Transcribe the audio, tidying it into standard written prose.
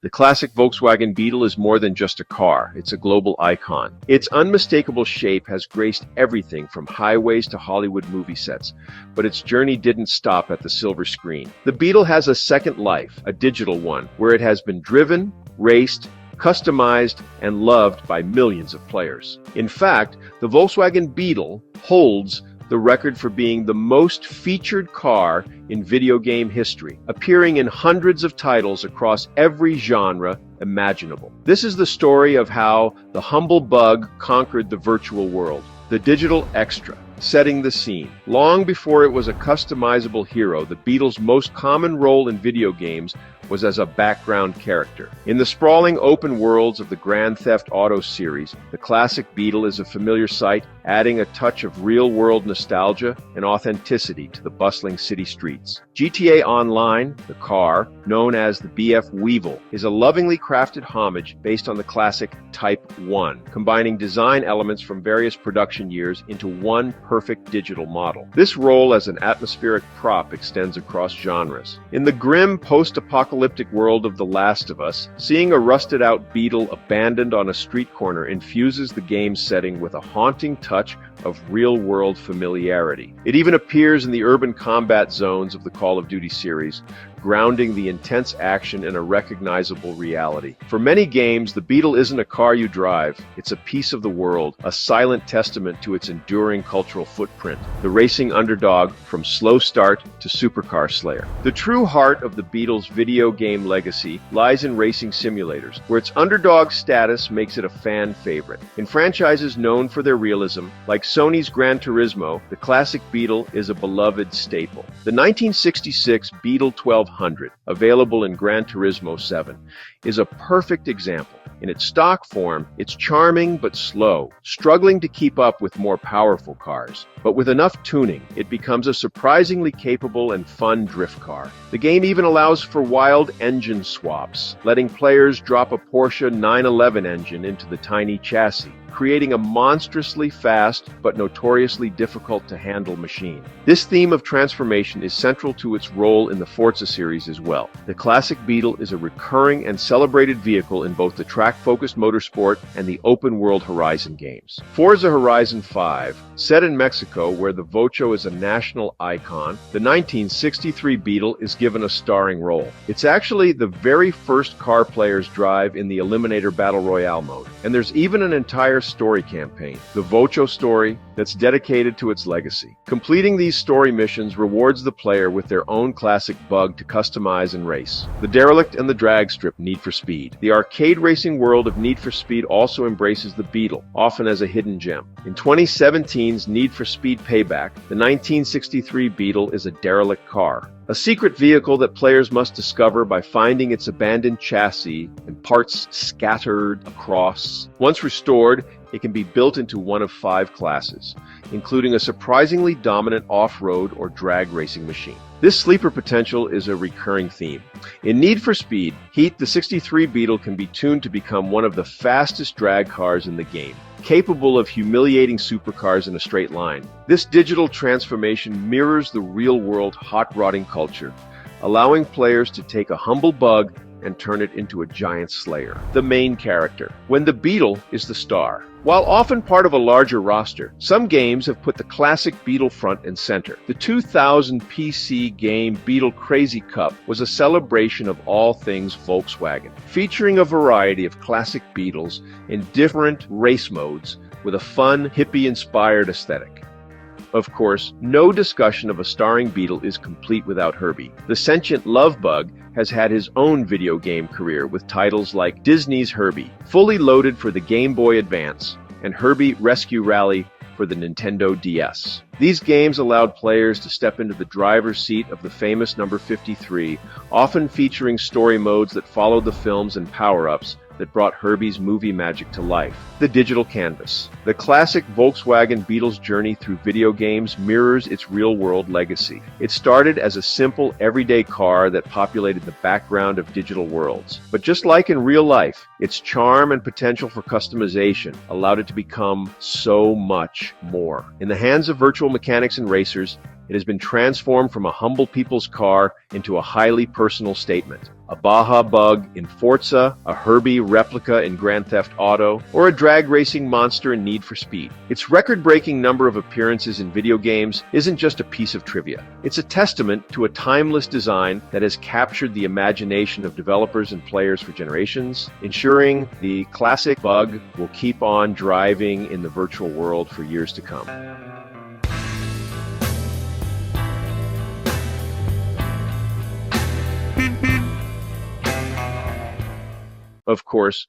The classic Volkswagen Beetle is more than just a car, it's a global icon. Its unmistakable shape has graced everything from highways to Hollywood movie sets, but its journey didn't stop at the silver screen. The Beetle has a second life, a digital one, where it has been driven, raced, customized, and loved by millions of players. In fact, the Volkswagen Beetle holds the record for being the most featured car in video game history, appearing in hundreds of titles across every genre imaginable. This is the story of how the humble bug conquered the virtual world, the digital extra, setting the scene. Long before it was a customizable hero, the Beetle's most common role in video games was as a background character. In the sprawling open worlds of the Grand Theft Auto series, the classic Beetle is a familiar sight, adding a touch of real-world nostalgia and authenticity to the bustling city streets. GTA Online, the car, known as the vwbeetle, is a lovingly crafted homage based on the classic Type 1, combining design elements from various production years into one perfect digital model. This role as an atmospheric prop extends across genres. In the grim post-apocalyptic world of The Last of Us, seeing a rusted-out Beetle abandoned on a street corner infuses the game's setting with a haunting touch of real-world familiarity. It even appears in the urban combat zones of the Call of Duty series, grounding the intense action in a recognizable reality. For many games, the Beetle isn't a car you drive, it's a piece of the world, a silent testament to its enduring cultural footprint, the racing underdog from slow start to supercar slayer. The true heart of the Beetle's video game legacy lies in racing simulators, where its underdog status makes it a fan favorite. In franchises known for their realism, like Sony's Gran Turismo, the classic Beetle is a beloved staple. The 1966 Beetle 1200, available in Gran Turismo 7, is a perfect example. In its stock form, it's charming but slow, struggling to keep up with more powerful cars. But with enough tuning, it becomes a surprisingly capable and fun drift car. The game even allows for wild engine swaps, letting players drop a Porsche 911 engine into the tiny chassis, creating a monstrously fast but notoriously difficult to handle machine. This theme of transformation is central to its role in the Forza series as well. The classic Beetle is a recurring and celebrated vehicle in both the track-focused motorsport and the open-world Horizon games. Forza Horizon 5, set in Mexico where the Vocho is a national icon, the 1963 Beetle is given a starring role. It's actually the very first car players drive in the Eliminator Battle Royale mode, and there's even an entire story campaign, the Vocho story, that's dedicated to its legacy. Completing these story missions rewards the player with their own classic bug to customize and race. The Derelict and the drag strip Need for Speed. The arcade racing world of Need for Speed also embraces the Beetle, often as a hidden gem. In 2017's Need for Speed Payback, the 1963 Beetle is a derelict car, a secret vehicle that players must discover by finding its abandoned chassis and parts scattered across. Once restored, it can be built into one of 5 classes, including a surprisingly dominant off-road or drag racing machine. This sleeper potential is a recurring theme. In Need for Speed Heat, the 63 Beetle can be tuned to become one of the fastest drag cars in the game, capable of humiliating supercars in a straight line. This digital transformation mirrors the real-world hot-rodding culture, allowing players to take a humble bug and turn it into a giant slayer. The main character, when the Beetle is the star. While often part of a larger roster, some games have put the classic Beetle front and center. The 2000 PC game Beetle Crazy Cup was a celebration of all things Volkswagen, featuring a variety of classic Beetles in different race modes with a fun, hippie-inspired aesthetic. Of course, no discussion of a starring Beetle is complete without Herbie. The sentient love bug has had his own video game career with titles like Disney's Herbie, fully loaded for the Game Boy Advance, and Herbie Rescue Rally for the Nintendo DS. These games allowed players to step into the driver's seat of the famous number 53, often featuring story modes that followed the films and power-ups that brought Herbie's movie magic to life. The digital canvas. The classic Volkswagen Beetle's journey through video games mirrors its real-world legacy. It started as a simple, everyday car that populated the background of digital worlds. But just like in real life, its charm and potential for customization allowed it to become so much more. In the hands of virtual mechanics and racers, it has been transformed from a humble people's car into a highly personal statement, a Baja bug in Forza, a Herbie replica in Grand Theft Auto, or a drag racing monster in Need for Speed. Its record-breaking number of appearances in video games isn't just a piece of trivia. It's a testament to a timeless design that has captured the imagination of developers and players for generations, ensuring the classic bug will keep on driving in the virtual world for years to come. Of course,